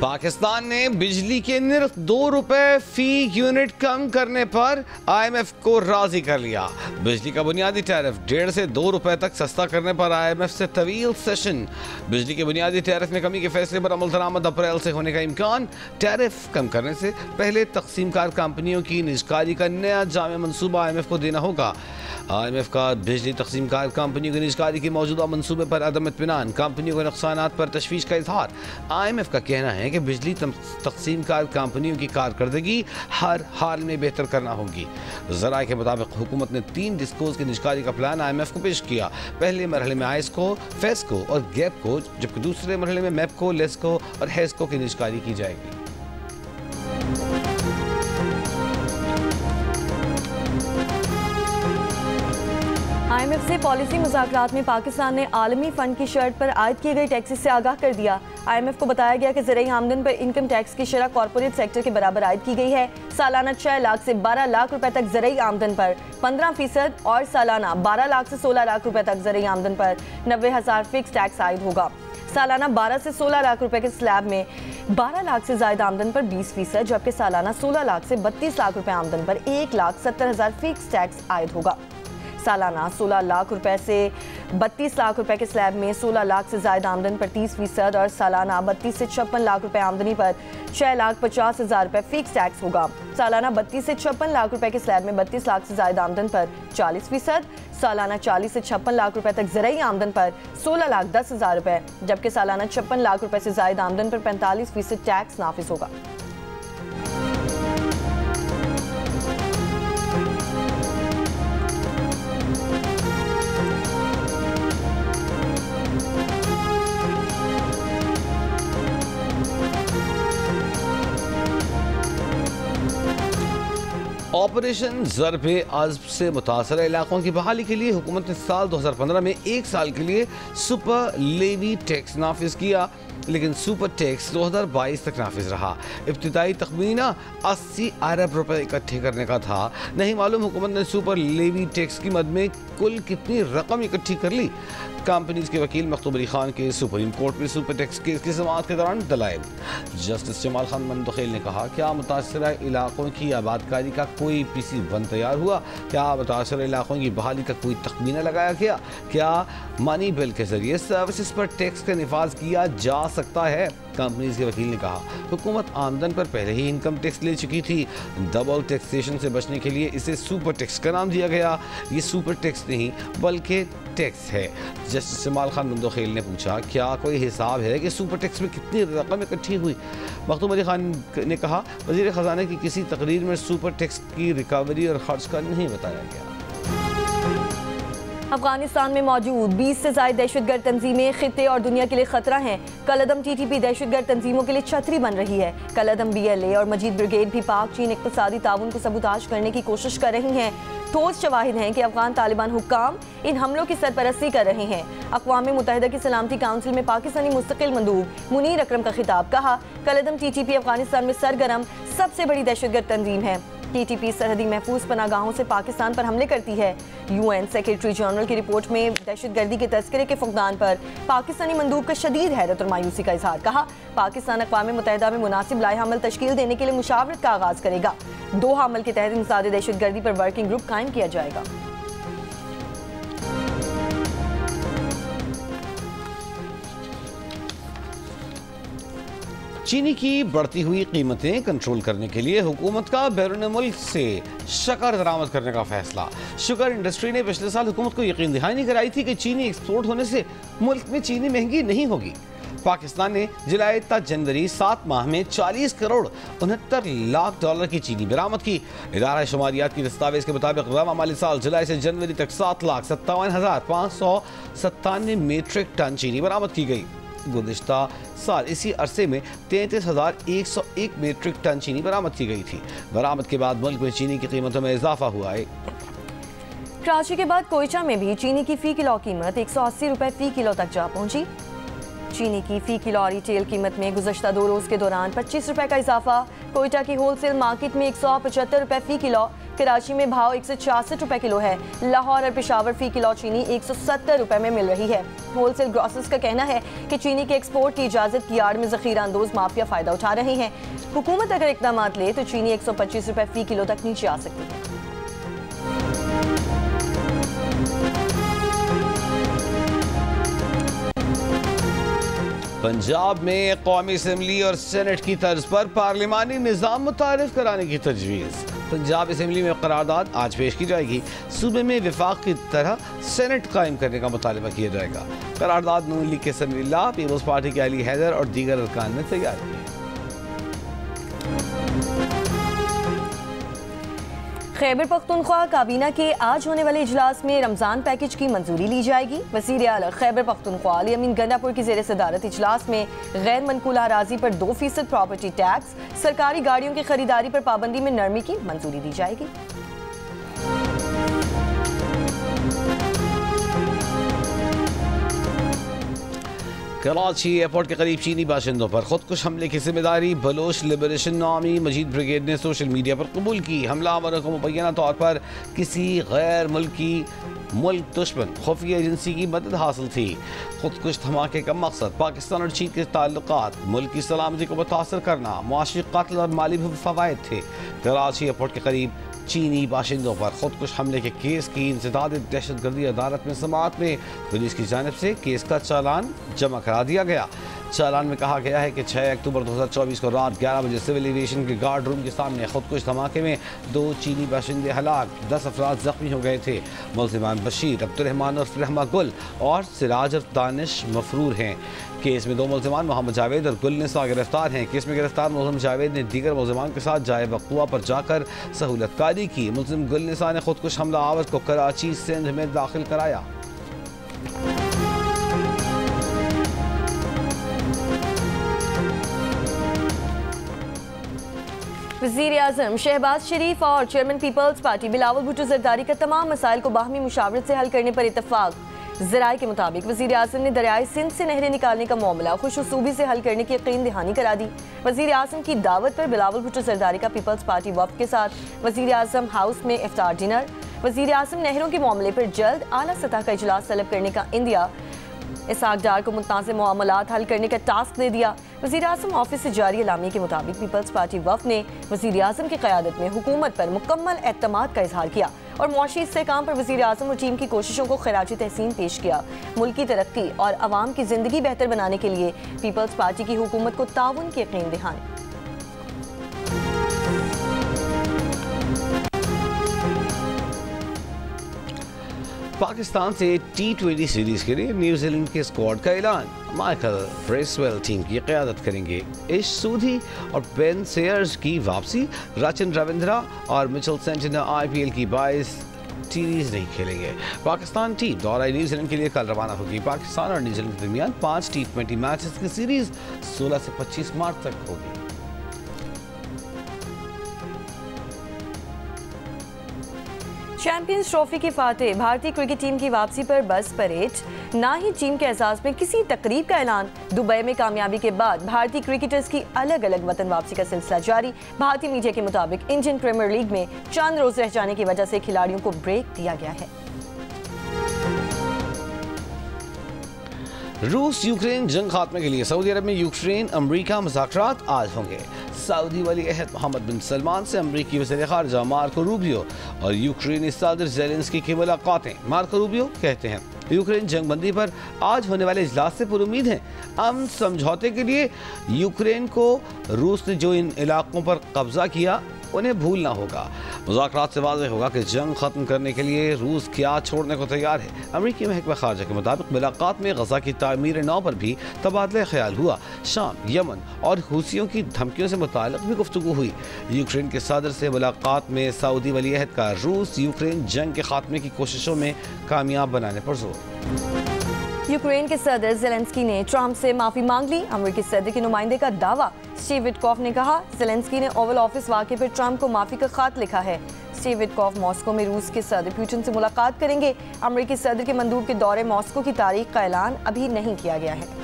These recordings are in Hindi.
पाकिस्तान ने बिजली के निर्ख 2 रुपए फी यूनिट कम करने पर IMF को राजी कर लिया। बिजली का बुनियादी टैरिफ 1.5 से 2 रुपए तक सस्ता करने पर IMF से तवील सेशन। बिजली के बुनियादी टैरिफ में कमी के फैसले पर अमल दरामद अप्रैल से होने का इम्कान। टैरिफ कम करने से पहले तकसीमकार कंपनियों की निजकारी का नया जामे मनसूबा IMF को देना होगा। IMF का बिजली तकसीमकार कंपनियों की निजकारी के मौजूदा मनसूबे पर अदम इत्मीनान, कंपनियों के नुकसानात पर तशवीश का इजहार। IMF का कहना है कि बिजली तकसीमकार कंपनियों की कारकर्दगी हर हाल में बेहतर करना होगी। ज़राए के मुताबिक हुकूमत ने 3 डिस्कोज की निजकारी का प्लान IMF को पेश किया। पहले मरहले में आइस्को, फेस्को और गैपको, जबकि दूसरे मरहले में मैपको, लेस्को और हेस्को की निजकारी की जाएगी। IMF से पॉलिसी मुज़ाकरात में पाकिस्तान ने आलमी फ़ंड की शर्त पर आयद किए गए टैक्सेस से आगाह कर दिया। IMF को बताया गया कि ज़राई आमदन पर इनकम टैक्स की शरह कॉर्पोरेट सेक्टर के बराबर आयद की गई है। सालाना 6 लाख से 12 लाख रुपए तक ज़राई आमदन पर 15% और सालाना 12 लाख से 16 लाख रुपए तक ज़राई आमदन पर 90,000 फिक्स टैक्स आयद होगा। सालाना 12 से 16 लाख रुपए के स्लैब में 12 लाख से ज़ायद आमदन पर 20%, जबकि सालाना 16 लाख से 32 लाख रुपए आमदन पर 1,70,000 फिक्स टैक्स आयद होगा। सालाना 16 लाख रुपए से 32 लाख रुपए के स्लैब में 16 लाख से ज़ायद आमदन पर 30% और सालाना 32 से 56 लाख रुपए आमदनी पर 6,50,000 रुपए फिक्स टैक्स होगा। सालाना 32 से 56 लाख रुपए के स्लैब में 32 लाख से ज़ायद आमदन पर 40%, सालाना 40 से 56 लाख रुपए तक ज़राई आमदन पर 16,10,000 रुपए, जबकि सालाना 56 लाख रुपए से ज़ायद आमदन पर 45% टैक्स नाफिज होगा। ऑपरेशन ज़र्ब-ए-अज़्ब से मुतासर इलाकों की बहाली के लिए हुकूमत ने साल 2015 में 1 साल के लिए सुपर लेवी टैक्स नाफिज किया, लेकिन सुपर टैक्स 2022 तक नाफिज रहा। इब्तिदाई तखमीना 80 अरब रुपए इकट्ठे करने का था। नहीं मालूम हुकूमत ने सुपर लेवी टैक्स की मद में कुल कितनी रकम इकट्ठी कर ली। कंपनीज के वकील मखतूब अली खान के सुप्रीम कोर्ट में सुपर टैक्स केस की समाअत के दौरान दलाइल। जस्टिस जमाल खान मंदखेल ने कहा, क्या मुतासरा इलाकों की आबादकारी का कोई PC-1 तैयार हुआ? क्या मुतासरा इलाकों की बहाली का कोई तखमीना लगाया गया? क्या मनी बिल के जरिए सर्विसेज पर टैक्स का निफाज किया जा सकता है? कंपनीज के वकील ने कहा, हुकूमत आमदन पर पहले ही इनकम टैक्स ले चुकी थी। डबल टैक्सेशन से बचने के लिए इसे सुपर टैक्स का नाम दिया गया। ये सुपर टैक्स नहीं बल्कि टैक्स है। जस्टिस जमाल खान मंदखेल ने पूछा, क्या कोई हिसाब है कि सुपर टैक्स में कितनी रकम इकट्ठी हुई? मखतूब अली खान ने कहा, वज़ीर ख़जाना की किसी तकरीर में सुपर टैक्स की रिकवरी और खर्च का नहीं बताया गया। अफगानिस्तान में मौजूद 20 से ज़ायद दहशतगर्द तंजीमें खित्ते और दुनिया के लिए खतरा हैं। कलअदम TTP दहशतगर्द तंजीमों के लिए छतरी बन रही है। कलअदम BLA और मजीद ब्रिगेड भी पाक चीन इक़्तिसादी ताउन को सबूताज करने की कोशिश कर रही हैं। ठोस शवाहिद हैं कि अफगान तालिबान हुक्काम इन हमलों की सरपरस्ती कर रहे हैं। अक़वाम मुत्तहिदा की सलामती काउंसिल में पाकिस्तानी मुस्तकिल मंदूब मुनीर अकरम का खिताब। कहा, कलअदम TTP अफगानिस्तान में सरगर्म सबसे बड़ी दहशतगर्द तंजीम है। TTP सरहदी महफूज पनागाहों से पाकिस्तान पर हमले करती है। UN सेक्रेटरी जनरल की रिपोर्ट में दहशतगर्दी के तस्करे के फुकदान पर पाकिस्तानी मंदूब का शदीद हैरत और मायूसी का इजहार। कहा, पाकिस्तान अक़वाम मुत्तहिदा में मुनासिब लाए हमल तश्कील देने के लिए मुशावरत का आगाज़ करेगा। 2 हमल के तहत इंसदाद दहशतगर्दी पर वर्किंग ग्रुप कायम किया जाएगा। चीनी की बढ़ती हुई कीमतें कंट्रोल करने के लिए हुकूमत का बैरून मुल्क से शक्कर दरामद करने का फैसला। शुगर इंडस्ट्री ने पिछले साल हुकूमत को यकीन दहानी कराई थी कि चीनी एक्सपोर्ट होने से मुल्क में चीनी महंगी नहीं होगी। पाकिस्तान ने जुलाई तक जनवरी 7 माह में 40 करोड़ 69 लाख डॉलर की चीनी बरामद की। इदारा शुमारियात की दस्तावेज के मुताबिक रवा माली साल जुलाई से जनवरी तक 7,57,597 मीट्रिक टन चीनी बरामद की गई। गुज़िश्ता साल इसी अरसे में 33,101 मीट्रिक टन चीनी बरामद की गई थी। बरामद के बाद मुल्क में चीनी की कीमतों में इजाफा हुआ है। कराची के बाद कोयटा में भी चीनी की फ़ी किलो कीमत 180 रुपए फ़ी किलो तक जा पहुंची। चीनी की फ़ी किलो रिटेल कीमत में गुज़श्ता 2 रोज़ के दौरान 25 रुपए का इजाफा। कोयटा की होलसेल मार्केट में 175 रुपए फ़ी किलो कराची में भाव 166 रुपए किलो है। लाहौर और पेशावर फी किलो चीनी 170 रुपए में मिल रही है। होलसेल ग्रोसर्स का कहना है कि चीनी के एक्सपोर्ट की इजाजत की आड़ में जखीरा अंदोज माफिया फायदा उठा रहे हैं। हुकूमत अगर इकदाम ले तो चीनी 125 रुपए फी किलो तक नीचे आ सकती है। पंजाब में कौमी असम्बली और सेनेट की तर्ज पर पार्लिमानी निज़ाम मुतारिफ कराने की तजवीज़। पंजाब असम्बली में करारदाद आज पेश की जाएगी। सूबे में विफाक की तरह सेनेट कायम करने का मुतालबा किया जाएगा। करारदाद नून लीग के समीउल्लाह, पीपल्स पार्टी के अली हैदर और दीगर अरकान ने तैयार की है। खैबर पख्तूनख्वा काबीना के आज होने वाले इजलास में रमजान पैकेज की मंजूरी ली जाएगी। वज़ीर आला खैबर पख्तूनख्वा अली अमीन गंडापुर की ज़ेर सदारत इजलास में गैर मनकूला अराज़ी पर 2% प्रॉपर्टी टैक्स, सरकारी गाड़ियों की खरीदारी पर पाबंदी में नरमी की मंजूरी दी जाएगी। कराची एयरपोर्ट के करीब चीनी बाशिंदों पर खुदकुश हमले की जिम्मेदारी बलोच लिबरेशन नामी मजीद ब्रिगेड ने सोशल मीडिया पर कबूल की। हमलावरों को मुबैना तौर पर किसी गैर मुल्क दुश्मन खुफिया एजेंसी की मदद हासिल थी। खुदकुश धमाके का मकसद पाकिस्तान और चीन के ताल्लुकात, मुल्क की सलामती को मुतासर करना, मुआशी कत्ल और माली फवायद थे। कराची एयरपोर्ट के करीब चीनी बाशिंदों पर खुदकुश हमले के केस की इंसदाद दहशतगर्दी अदालत में समाअत में पुलिस की जानिब से केस का चालान जमा करा दिया गया। चालान में कहा गया है कि 6 अक्टूबर 2024 को रात 11 बजे सिविल एविएशन के गार्ड रूम के सामने खुदकुश धमाके में 2 चीनी बाशिंदे हलाक, 10 अफराद जख्मी हो गए थे। मुल्ज़िमान बशीर, अब्दुर्रहमान और रहमा गुल और सिराज और दानिश मफरूर हैं। केस में 2 मुल्ज़िमान मोहम्मद जावेद और गुलनिसा गिरफ्तार हैं। केस में गिरफ्तार मुल्ज़िम जावेद ने दीगर मुल्ज़िमान के साथ जाए वक़ुआ पर जाकर सहूलतकारी की। मुल्ज़िम गुलनिसा ने खुदकुश हमला आवर को कराची सिंध में दाखिल कराया। वज़ीर आज़म शहबाज शरीफ और chairman Peoples Party Bilawal Bhutto Zardari का तमाम मसाइल को बाहमी मुशावरत से हल करने पर इत्तफाक। ज़राए के मुताबिक वज़ीर आज़म ने दरियाए सिंध से नहरें निकालने का मामला खुशूसूबी से हल करने की यकीन दहानी करा दी। वज़ीर आज़म की दावत पर बिलावल भुट्टो जरदारी का पीपल्स पार्टी वफ़द के साथ वज़ीर आज़म हाउस में इफ्तार डिनर। वज़ीर आज़म नहरों के मामले पर जल्द आला सतह का इजलास तलब करने का इंदिया। इसहाक डार को मुतनाज़ मामलात हल करने का टास्क दे दिया। वज़ीर आज़म ऑफिस से जारी एलामिया के मुताबिक पीपल्स पार्टी वफ़द ने वज़ीर आज़म की क़यादत में हुकूमत पर मुकम्मल एतमाद का इजहार किया और मुआशी इस्तेहकाम पर वज़ीर आज़म और टीम की कोशिशों को खराज तहसीन पेश किया। मुल्क की तरक्की और अवाम की ज़िंदगी बेहतर बनाने के लिए पीपल्स पार्टी की हुकूमत को ताउन की यकीन दहानी। पाकिस्तान से T20 सीरीज के लिए न्यूजीलैंड के स्क्वाड का ऐलान। माइकल ब्रेसवेल टीम की क़यादत करेंगे। इश सूधी और बेन सेयर्स की वापसी। रचिन रविंद्रा और मिचेल सेंटनर IPL की 22 सीरीज नहीं खेलेंगे। पाकिस्तान टीम दौरा न्यूजीलैंड के लिए कल रवाना होगी। पाकिस्तान और न्यूजीलैंड के दरमियान 5 T20 मैचेस की सीरीज 16 से 25 मार्च तक होगी। चैंपियंस ट्रॉफी की फातेह भारतीय क्रिकेट टीम की वापसी पर बस परेड, ना ही टीम के एजाज में किसी तकरीब का ऐलान। दुबई में कामयाबी के बाद भारतीय क्रिकेटर्स की अलग अलग वतन वापसी का सिलसिला जारी। भारतीय मीडिया के मुताबिक इंडियन प्रीमियर लीग में चंद रोज रह जाने की वजह से खिलाड़ियों को ब्रेक दिया गया है। रूस यूक्रेन जंग खात्मे के लिए सऊदी अरब में यूक्रेन अमरीका मुज़ाकरात आज होंगे। सऊदी वली अहद मोहम्मद बिन सलमान से अमरीकी वज़ीर ख़ारजा मार्को रूबियो और यूक्रेनी सदर ज़ेलेंस्की की मुलाकातें। मार्को रूबियो कहते हैं यूक्रेन जंगबंदी पर आज होने वाले इजलास से पुरुमीद हैं। अमन समझौते के लिए यूक्रेन को रूस ने जो इन इलाकों पर कब्जा किया उन्हें भूलना होगा। मुज़ाकरात से वाज़ेह होगा कि जंग खत्म करने के लिए रूस क्या छोड़ने को तैयार है। अमरीकी महकमा खारजा के मुताबिक मुलाकात में गजा की तामीर नौ पर भी तबादला ख्याल हुआ। शाम, यमन और हुसियों की धमकियों से मुताल्लिक़ भी गुफ्तगू हुई। यूक्रेन के सदर से मुलाकात में सऊदी वली अहद का रूस यूक्रेन जंग के खात्मे की कोशिशों में कामयाब बनाने पर जोर। यूक्रेन के सदर ज़ेलेंस्की ने ट्रंप से माफी मांग ली। अमेरिकी सदर के नुमाइंदे का दावा। स्टीव विटकॉफ ने कहा ज़ेलेंस्की ने ओवल ऑफिस वाक़े पर ट्रंप को माफी का खत लिखा है। स्टीव विटकॉफ मॉस्को में रूस के सदर पुतिन से मुलाकात करेंगे। अमेरिकी सदर के मंदूब के दौरे मॉस्को की तारीख का ऐलान अभी नहीं किया गया है।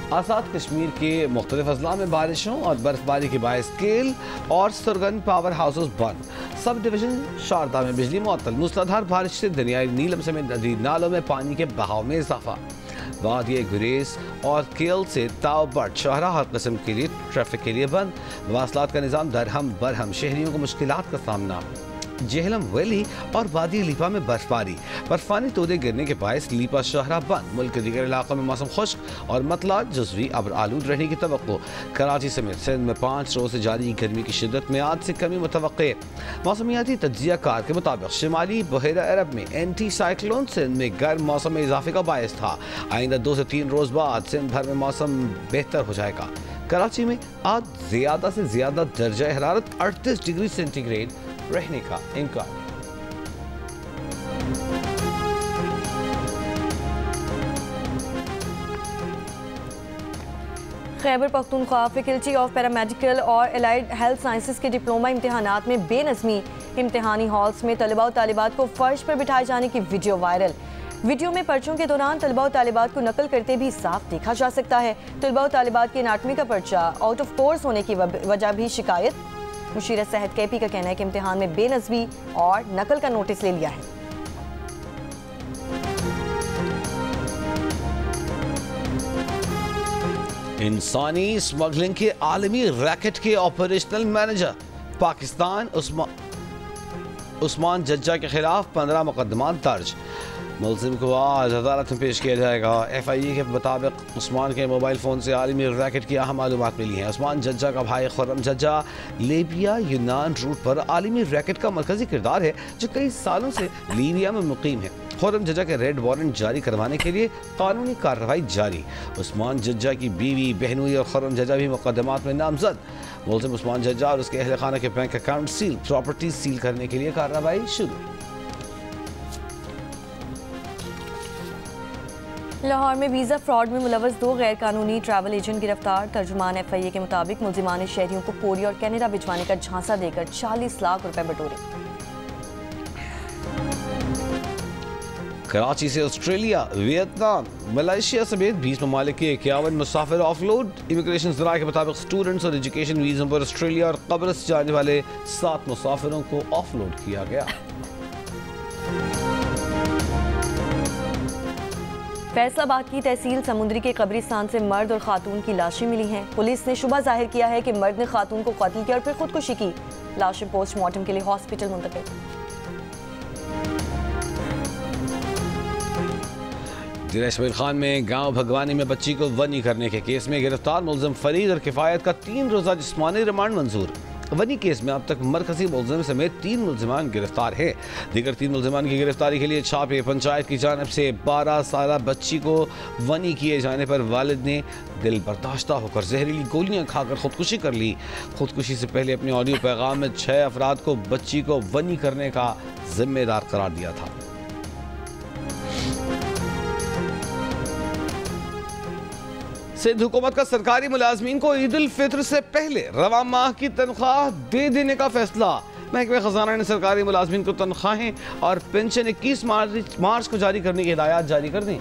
आज़ाद कश्मीर के मुख्तलिफ अजला में बारिशों और बर्फबारी के बायस केल और सुरगन पावर हाउसेस बंद। सब डिवीजन शारदा में बिजली मुअत्तल। मूसलाधार बारिश से दरियाई नीलम समेत नदी नालों में पानी के बहाव में इजाफा। वादिया गुरेज और केल से तावबट शहरा हर किस्म के लिए ट्रैफिक के लिए बंद। मवासलात का निज़ाम दरहम बरहम, शहरियों को मुश्किलात का सामना। जेहलम वैली और वादी लीपा में बर्फानी तोदे गिरने के बायस लीपा शहरा बंद। मुल्क के दीगर इलाकों में मौसम खुश्क और मतला जुज़वी अब्र आलूद रहने की तवक्को। कराची समेत सिंध में 5 रोज से जारी गर्मी की शिद्दत में आज से कमी मुतवक्के। मौसमियाती तज्जिया कार के मुताबिक शिमाली बहरा अरब में एंटी साइक्लोन सिंध में गर्म मौसम में इजाफे का बायस था। आइंदा 2 से 3 रोज बाद सिंध भर में मौसम बेहतर हो जाएगा। कराची में आज ज़्यादा से ज़्यादा दर्जा हरारत 38 डिग्री सेंटीग्रेड रहने का इम्कान। Khyber Pakhtunkhwa faculty of paramedical और एलाइड हेल्थ साइंसेज के डिप्लोमा इम्तिहानात में बेनज़मी। इम्तिहानी हॉल्स में तलबा और तालिबात को फर्श पर बिठाए जाने की वीडियो वायरल। वीडियो में पर्चों के दौरान तलबा और तालिबात को नकल करते भी साफ देखा जा सकता है। तलबा और तालिबात की एनाटमी का पर्चा आउट ऑफ कोर्स होने की वजह भी शिकायत। मुशीर सेहत केपी का कहना है कि इम्तिहान में बेनज़मी और नकल का नोटिस ले लिया है। इंसानी स्मगलिंग के आलमी रैकेट के ऑपरेशनल मैनेजर पाकिस्तान उस्मान जज्जा के खिलाफ 15 मुकदमा दर्ज। मुलजिम को आज अदालत में पेश किया जाएगा। FIA के मुताबिक उस्मान के मोबाइल फ़ोन से आलमी रैकेट की अहम मालूमात मिली हैं। उस्मान जज्जा का भाई खुर्रम जज्जा लीबिया यूनान रूट पर आलमी रैकेट का मरकजी किरदार है, जो कई सालों से लीबिया में मुकीम है। खुर्रम जज्जा के रेड वारंट जारी करवाने के लिए कानूनी कार्रवाई जारी। उस्मान जज्जा की बीवी बहनोई और खुर्रम जज्जा भी मुकदमात में नामजद। मुलजिम उस्मान जज्जा और उसके अहल खाना के bank account seal, property seal करने के लिए कार्रवाई शुरू। लाहौर में वीज़ा फ्रॉड में मुलव्वस 2 गैर कानूनी ट्रैवल एजेंट गिरफ्तार। तर्जुमान FIA के मुताबिक मुलजिमान ने शहरियों को कोरिया और कनाडा भिजवाने का झांसा देकर 40 लाख रुपए बटोरे। कराची से ऑस्ट्रेलिया, वियतनाम, मलेशिया समेत 20 ममालिक के 51 मुसाफिर ऑफलोड। इमिग्रेशन ज़राए के मुताबिक स्टूडेंट्स और एजुकेशन वीज़ों पर ऑस्ट्रेलिया और कब्रस जाने वाले 7 मुसाफिरों को ऑफलोड किया गया। फैसलाबाद की तहसील समुद्री के कब्रिस्तान से मर्द और खातून की लाशें मिली हैं। पुलिस ने शुबा जाहिर किया है कि मर्द ने खातून को कत्ल किया और फिर खुदकुशी की। लाशें पोस्टमार्टम के लिए हॉस्पिटल मुंतकिल। जिला इस्माइल खान में गांव भगवानी में बच्ची को वनी करने के केस में गिरफ्तार मुलजिम फरीद और किफायत का 3 रोज़ा जिस्मानी रिमांड मंजूर। वनी केस में अब तक मरकजी मुलजिम समेत 3 मुलजिमान गिरफ्तार है। दीगर 3 मुलजिमान की गिरफ्तारी के लिए छापे। पंचायत की जानिब से 12 साल बच्ची को वनी किए जाने पर वालिद ने दिल बर्दाश्ता होकर जहरीली गोलियां खाकर खुदकुशी कर ली। खुदकुशी से पहले अपने ऑडियो पैगाम में 6 अफराद को बच्ची को वनी करने का जिम्मेदार करार दिया था। सिंध हुकूमत का सरकारी मुलाजमीन को ईद उल फित्र से पहले रवा माह की तनख्वाह दे देने का फैसला। महकमे खजाना ने सरकारी मुलाजमीन को तनख्वाहें और पेंशन 21 मार्च को जारी करने की हिदायत जारी कर दी।